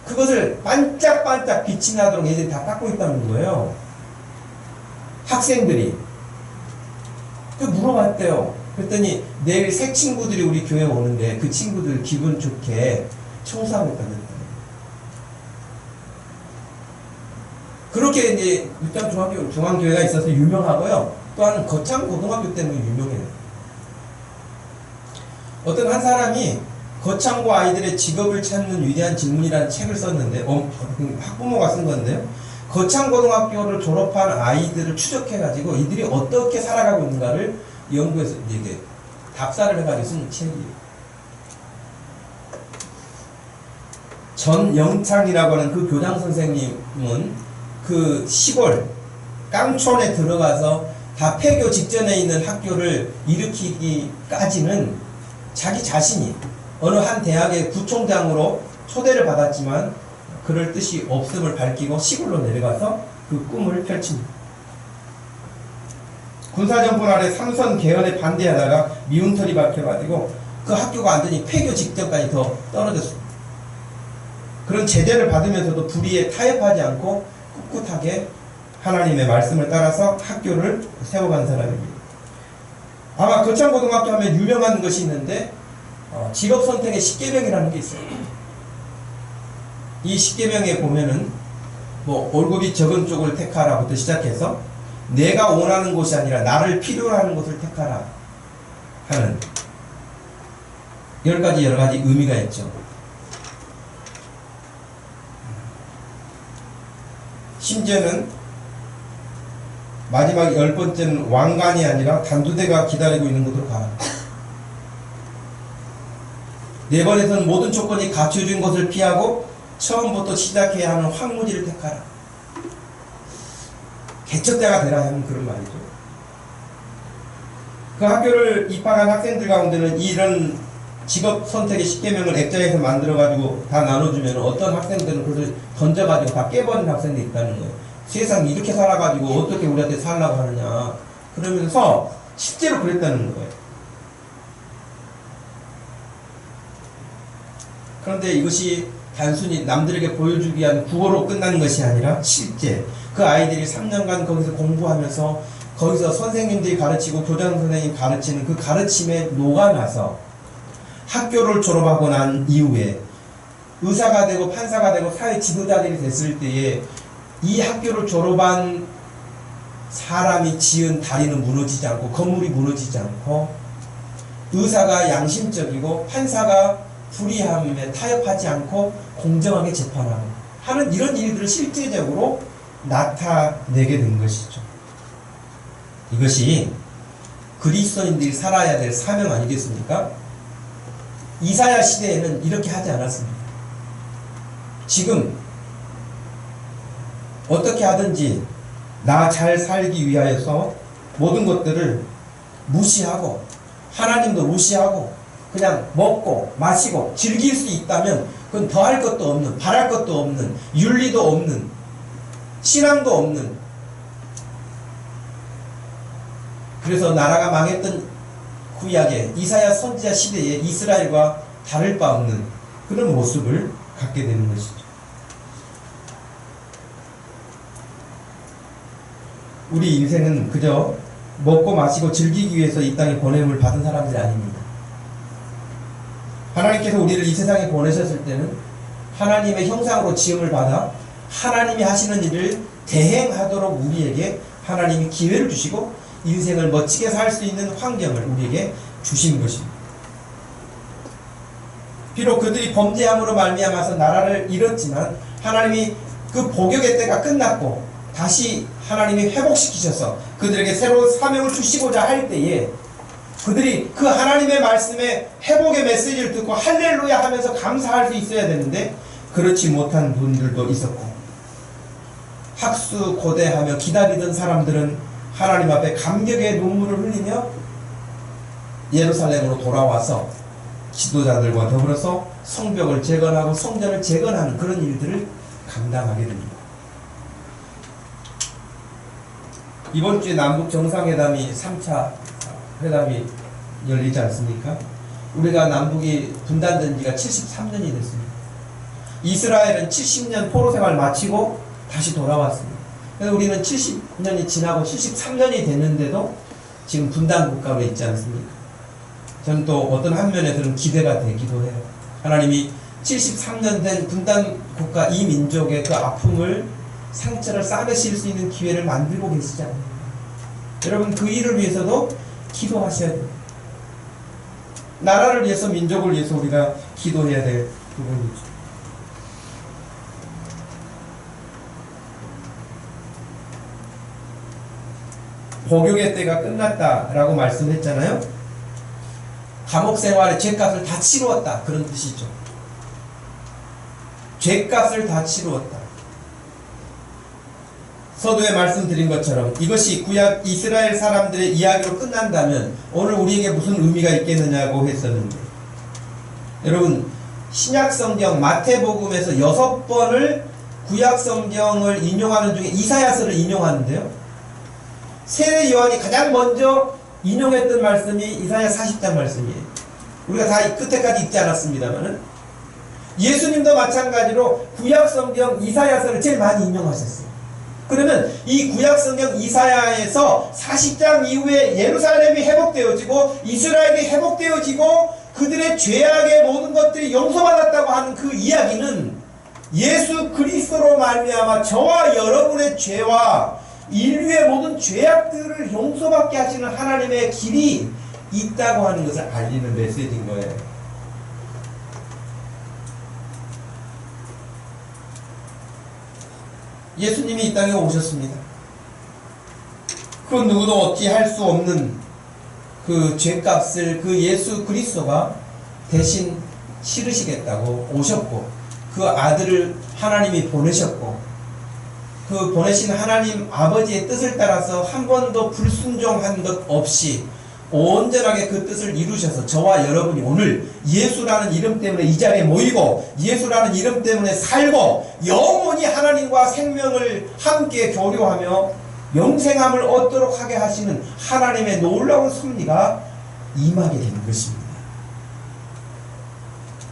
그것을 반짝반짝 빛이 나도록 애들이 다 닦고 있다는 거예요. 학생들이. 물어봤대요. 그랬더니 내일 새 친구들이 우리 교회 오는데 그 친구들 기분 좋게 청소하고 있다는 거예요. 그렇게 이제 육장 중앙교회가 있어서 유명하고요. 또한 거창 고등학교 때문에 유명해요. 어떤 한 사람이 거창고 아이들의 직업을 찾는 위대한 질문이라는 책을 썼는데 학부모가 쓴 건데요. 거창고등학교를 졸업한 아이들을 추적해가지고 이들이 어떻게 살아가고 있는가를 연구해서 이게 답사를 해가지고 쓴 책이에요. 전영창이라고 하는 그 교장 선생님은 그 시골 깡촌에 들어가서 다 폐교 직전에 있는 학교를 일으키기까지는 자기 자신이 어느 한 대학의 부총장으로 초대를 받았지만 그럴 뜻이 없음을 밝히고 시골로 내려가서 그 꿈을 펼칩니다. 군사정권 아래 삼선 개헌에 반대하다가 미운털이 박혀가지고 그 학교가 완전히 폐교 직전까지 더 떨어졌습니다. 그런 제재를 받으면서도 불의에 타협하지 않고 꿋꿋하게 하나님의 말씀을 따라서 학교를 세워간 사람입니다. 아마 거창고등학교 하면 유명한 것이 있는데 직업선택의 10계명이라는 게 있어요. 이 10계명에 보면은 뭐 월급이 적은 쪽을 택하라부터 시작해서 내가 원하는 곳이 아니라 나를 필요로 하는 곳을 택하라 하는 10가지 여러 가지 의미가 있죠. 심지어는 마지막 10번째는 왕관이 아니라 단두대가 기다리고 있는 곳으로 가라. 4번에서는 모든 조건이 갖춰진 것을 피하고 처음부터 시작해야 하는 황무지를 택하라. 개척자가 되라 하는 그런 말이죠. 그 학교를 입학한 학생들 가운데는 이런 직업 선택의 10계명을 액자에서 만들어가지고 다 나눠주면 어떤 학생들은 그것을 던져가지고 다 깨버린 학생들이 있다는 거예요. 세상 이렇게 살아가지고 어떻게 우리한테 살라고 하느냐. 그러면서 실제로 그랬다는 거예요. 그런데 이것이 단순히 남들에게 보여주기 위한 구호로 끝나는 것이 아니라 실제 그 아이들이 3년간 거기서 공부하면서 거기서 선생님들이 가르치고 교장 선생님이 가르치는 그 가르침에 녹아나서 학교를 졸업하고 난 이후에 의사가 되고 판사가 되고 사회 지도자들이 됐을 때에 이 학교를 졸업한 사람이 지은 다리는 무너지지 않고 건물이 무너지지 않고 의사가 양심적이고 판사가 불의함에 타협하지 않고 공정하게 재판하는 하는 이런 일들을 실제적으로 나타내게 된 것이죠. 이것이 그리스도인들이 살아야 될 사명 아니겠습니까? 이사야 시대에는 이렇게 하지 않았습니다. 지금 어떻게 하든지 나 잘 살기 위하여서 모든 것들을 무시하고 하나님도 무시하고 그냥 먹고 마시고 즐길 수 있다면 그건 더할 것도 없는, 바랄 것도 없는, 윤리도 없는, 신앙도 없는, 그래서 나라가 망했던 구약의 이사야 선지자 시대의 이스라엘과 다를 바 없는 그런 모습을 갖게 되는 것이죠. 우리 인생은 그저 먹고 마시고 즐기기 위해서 이 땅에 보냄을 받은 사람들이 아닙니다. 하나님께서 우리를 이 세상에 보내셨을 때는 하나님의 형상으로 지음을 받아 하나님이 하시는 일을 대행하도록 우리에게 하나님이 기회를 주시고 인생을 멋지게 살 수 있는 환경을 우리에게 주신 것입니다. 비록 그들이 범죄함으로 말미암아서 나라를 잃었지만 하나님이 그 복역의 때가 끝났고 다시 하나님이 회복시키셔서 그들에게 새로운 사명을 주시고자 할 때에 그들이 그 하나님의 말씀에 회복의 메시지를 듣고 할렐루야 하면서 감사할 수 있어야 되는데 그렇지 못한 분들도 있었고 학수고대하며 기다리던 사람들은 하나님 앞에 감격의 눈물을 흘리며 예루살렘으로 돌아와서 지도자들과 더불어서 성벽을 재건하고 성전을 재건하는 그런 일들을 감당하게 됩니다. 이번 주에 남북 정상회담이 3차 회담이 열리지 않습니까? 우리가 남북이 분단된 지가 73년이 됐습니다. 이스라엘은 70년 포로 생활 마치고 다시 돌아왔습니다. 그래서 우리는 70년이 지나고 73년이 됐는데도 지금 분단 국가로 있지 않습니까? 저는 또 어떤 한 면에서는 기대가 되기도 해요. 하나님이 73년 된 분단 국가 이 민족의 그 아픔을 상처를 싸매실 수 있는 기회를 만들고 계시지 않나요? 여러분 그 일을 위해서도 기도하셔야 돼요. 나라를 위해서 민족을 위해서 우리가 기도해야 될 부분이죠. 복역의 때가 끝났다라고 말씀했잖아요. 감옥 생활의 죄값을 다 치루었다 그런 뜻이죠. 죄값을 다 치루었다. 서두에 말씀드린 것처럼 이것이 구약 이스라엘 사람들의 이야기로 끝난다면 오늘 우리에게 무슨 의미가 있겠느냐고 했었는데 여러분 신약성경 마태복음에서 6번을 구약성경을 인용하는 중에 이사야서를 인용하는데요. 세례 요한이 가장 먼저 인용했던 말씀이 이사야 40장 말씀이에요. 우리가 다 끝에까지 읽지 않았습니다만은 예수님도 마찬가지로 구약성경 이사야서를 제일 많이 인용하셨어요. 그러면 이 구약성경 이사야에서 40장 이후에 예루살렘이 회복되어지고 이스라엘이 회복되어지고 그들의 죄악의 모든 것들이 용서받았다고 하는 그 이야기는 예수 그리스도로 말미암아 저와 여러분의 죄와 인류의 모든 죄악들을 용서받게 하시는 하나님의 길이 있다고 하는 것을 알리는 메시지인 거예요. 예수님이 이 땅에 오셨습니다. 그 누구도 어찌할 수 없는 그 죄값을 그 예수 그리스도가 대신 치르시겠다고 오셨고 그 아들을 하나님이 보내셨고 그 보내신 하나님 아버지의 뜻을 따라서 한 번도 불순종한 것 없이 온전하게 그 뜻을 이루셔서 저와 여러분이 오늘 예수라는 이름 때문에 이 자리에 모이고 예수라는 이름 때문에 살고 영원히 하나님과 생명을 함께 교류하며 영생함을 얻도록 하게 하시는 하나님의 놀라운 섭리가 임하게 되는 것입니다.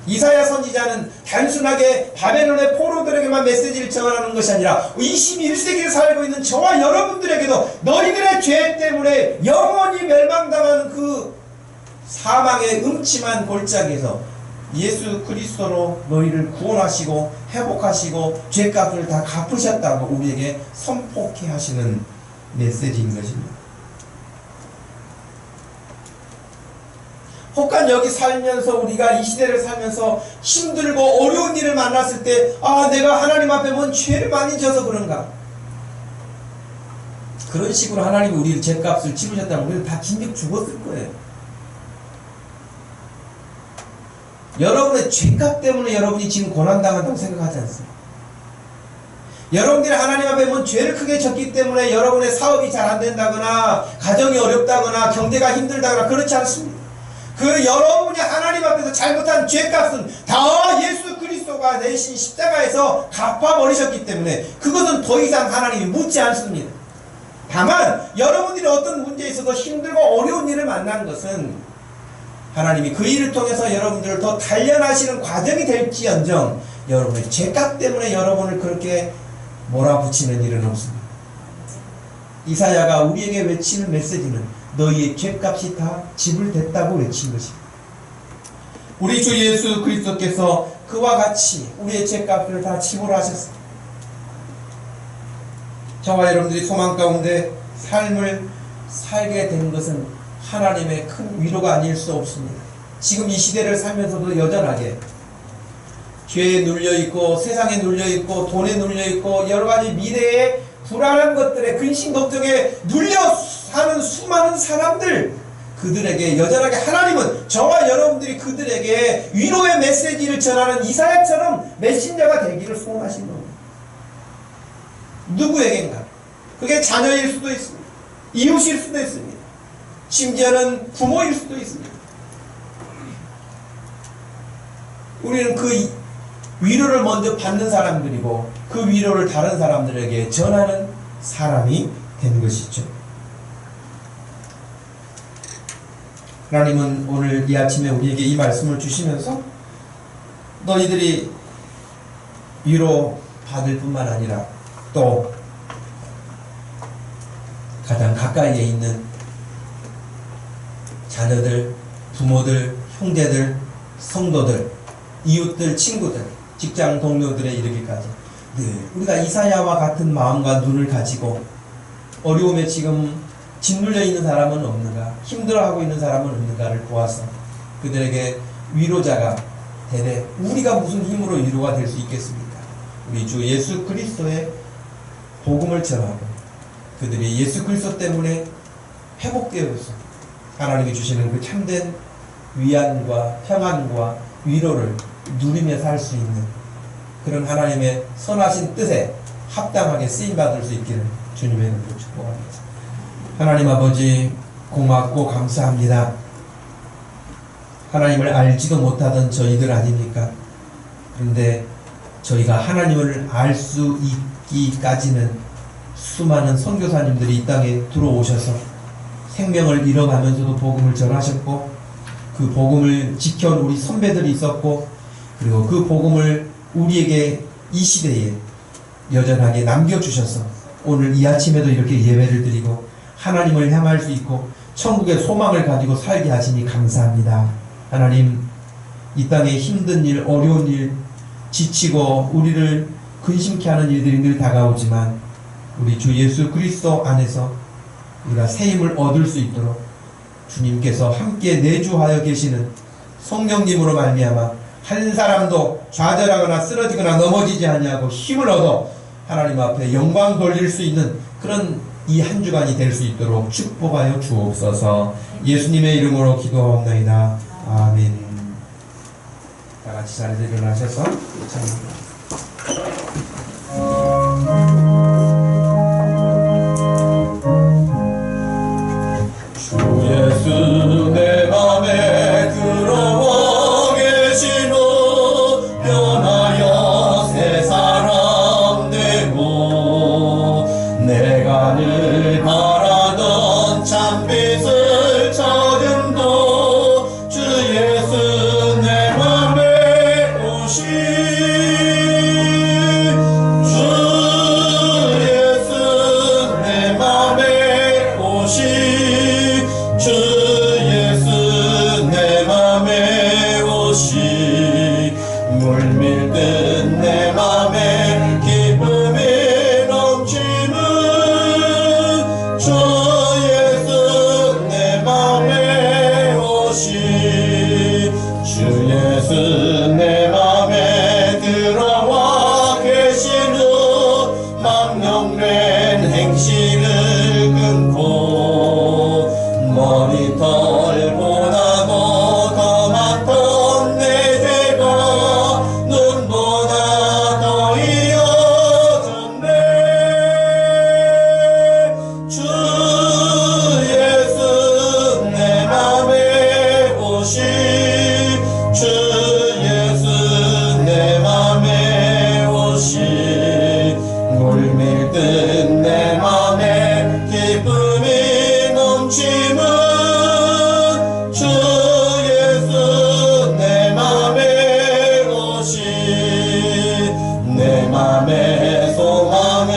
이사야 선지자는 단순하게 바벨론의 포로들에게만 메시지를 전하는 것이 아니라 21세기에 살고 있는 저와 여러분들에게도 너희들의 죄 때문에 영원히 멸망당하는 그 사망의 음침한 골짜기에서 예수 그리스도로 너희를 구원하시고 회복하시고 죄값을 다 갚으셨다고 우리에게 선포케 하시는 메시지인 것입니다. 혹한 여기 살면서 우리가 이 시대를 살면서 힘들고 어려운 일을 만났을 때 내가 하나님 앞에 뭔 죄를 많이 져서 그런가, 그런 식으로 하나님이 우리 죄값을 치르셨다면 우리는 다 진즉 죽었을 거예요. 여러분의 죄값 때문에 여러분이 지금 고난당한다고 생각하지 않습니다. 여러분들이 하나님 앞에 뭔 죄를 크게 졌기 때문에 여러분의 사업이 잘 안된다거나 가정이 어렵다거나 경제가 힘들다거나 그렇지 않습니다. 그 여러분이 하나님 앞에서 잘못한 죄값은 다 예수 그리스도가 내신 십자가에서 갚아버리셨기 때문에 그것은 더 이상 하나님이 묻지 않습니다. 다만 여러분들이 어떤 문제에 있어서 힘들고 어려운 일을 만난 것은 하나님이 그 일을 통해서 여러분들을 더 단련하시는 과정이 될지언정 여러분의 죄값 때문에 여러분을 그렇게 몰아붙이는 일은 없습니다. 이사야가 우리에게 외치는 메시지는 너희의 죄값이 다 지불됐다고 외친 것입니다. 우리 주 예수 그리스도께서 그와 같이 우리의 죄값을 다 지불하셨습니다. 저와 여러분들이 소망 가운데 삶을 살게 된 것은 하나님의 큰 위로가 아닐 수 없습니다. 지금 이 시대를 살면서도 여전하게 죄에 눌려있고 세상에 눌려있고 돈에 눌려있고 여러가지 미래에 불안한 것들에 근심 걱정에 눌려 사는 수많은 사람들, 그들에게 여전하게 하나님은 저와 여러분들이 그들에게 위로의 메시지를 전하는 이사야처럼 메신저가 되기를 소원하신 겁니다. 누구에겐가 그게 자녀일 수도 있습니다. 이웃일 수도 있습니다. 심지어는 부모일 수도 있습니다. 우리는 그 위로를 먼저 받는 사람들이고 그 위로를 다른 사람들에게 전하는 사람이 된 것이죠. 하나님은 오늘 이 아침에 우리에게 이 말씀을 주시면서 너희들이 위로 받을 뿐만 아니라 또 가장 가까이에 있는 자녀들, 부모들, 형제들, 성도들, 이웃들, 친구들, 직장 동료들에 이르기까지 늘 우리가 이사야와 같은 마음과 눈을 가지고 어려움에 지금 짓눌려 있는 사람은 없는가, 힘들어하고 있는 사람은 없는가를 보아서 그들에게 위로자가 되되 우리가 무슨 힘으로 위로가 될 수 있겠습니까? 우리 주 예수 그리스도의 복음을 전하고 그들이 예수 그리스도 때문에 회복되어서 하나님이 주시는 그 참된 위안과 평안과 위로를 누리며 살 수 있는 그런 하나님의 선하신 뜻에 합당하게 쓰임받을 수 있기를 주님의 이름으로 축복합니다. 하나님 아버지 고맙고 감사합니다. 하나님을 알지도 못하던 저희들 아닙니까? 그런데 저희가 하나님을 알 수 있기까지는 수많은 선교사님들이 이 땅에 들어오셔서 생명을 잃어가면서도 복음을 전하셨고 그 복음을 지켜온 우리 선배들이 있었고 그리고 그 복음을 우리에게 이 시대에 여전하게 남겨주셔서 오늘 이 아침에도 이렇게 예배를 드리고 하나님을 향할 수 있고 천국의 소망을 가지고 살게 하시니 감사합니다. 하나님, 이 땅에 힘든 일, 어려운 일, 지치고 우리를 근심케 하는 일들이 늘 다가오지만 우리 주 예수 그리스도 안에서 우리가 새 힘을 얻을 수 있도록 주님께서 함께 내주하여 계시는 성령님으로 말미암아 한 사람도 좌절하거나 쓰러지거나 넘어지지 아니하고 힘을 얻어 하나님 앞에 영광 돌릴 수 있는 그런 이 한 주간이 될 수 있도록 축복하여 주옵소서. 예수님의 이름으로 기도하옵나이다. 아멘. 다 같이 자리에 일어나셔서 주 예수 물밀듯 내 맘에 기쁨이 넘치는 주 예수 내 맘에 오시 주 예수 내 맘에 들어와 계신 후 망령된 행실을 끊고 머리털보다도 더 많던 내 죄가 눈보다 더 이어졌네 주 예수 내 맘에 오시 주 예수 내 맘에 오시 물밀듯 내 맘에 기쁨이 넘치는 주 예수 내 맘에 오시 내 맘의 소망을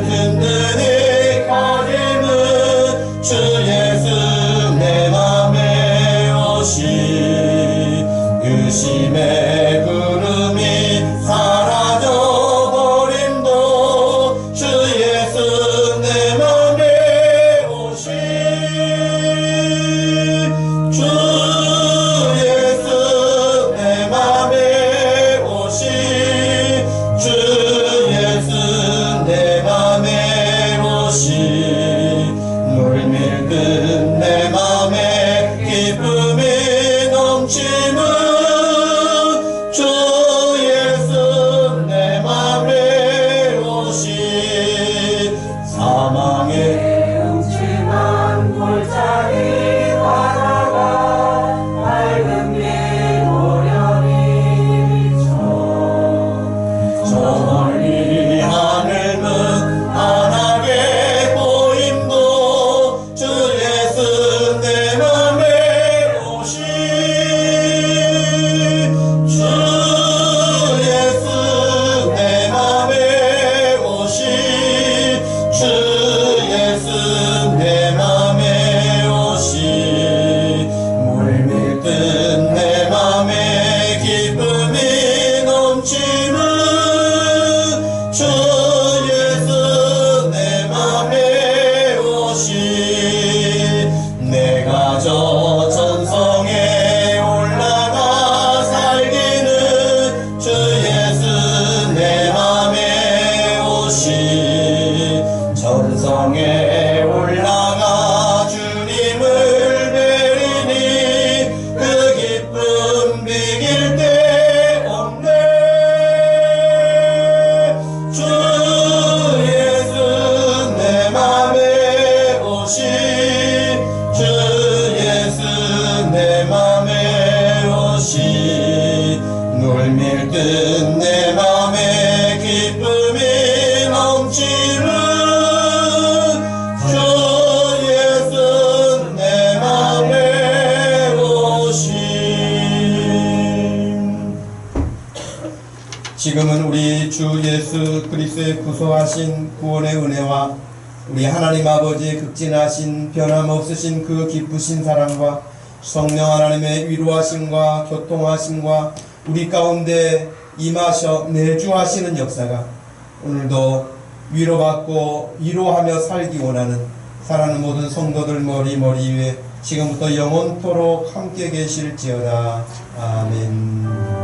든든히 가지는 주 예수 내 맘에 오시 의심의 구름이 사라져버림도 주 예수 내 맘에 오시 주 예수 내 맘에 오시 주 예수 내 맘에 오시 물밀듯 내 맘에 기쁨이 넘치는 주 예수 내 맘에 오시 사망의 음침한 골짜기 바다가 밝은 빛 오련히 비춰 저 멀리 하늘문 환하게 보임도 주 예수 내 맘에 오시 주 예수 내 맘에 오시 주 예수 내 맘에 오시 물밀듯 내 맘에 기쁨이 넘치는 주 예수 내 맘에 오시 내가 저 전성에 올라가 살기는 주 예수 내 맘에 오시 전성에 올라가 주님을 뵈리니 그 기쁨 비길 데 없네 주 예수 내 맘에 오시 주 예수 내 맘에 오시 물밀듯 내 맘에 기쁨이 넘치는 주 예수 내 맘에 오시 지금은 우리 주 예수 그리스도의 구속하신 구원의 은혜와 우리 하나님 아버지의 극진하신 변함없으신 그 기쁘신 사랑과 성령 하나님의 위로하심과 교통하심과 우리 가운데 임하셔 내주하시는 역사가 오늘도 위로받고 위로하며 살기 원하는 사랑하는 모든 성도들 머리 위에 지금부터 영원토록 함께 계실지어다. 아멘.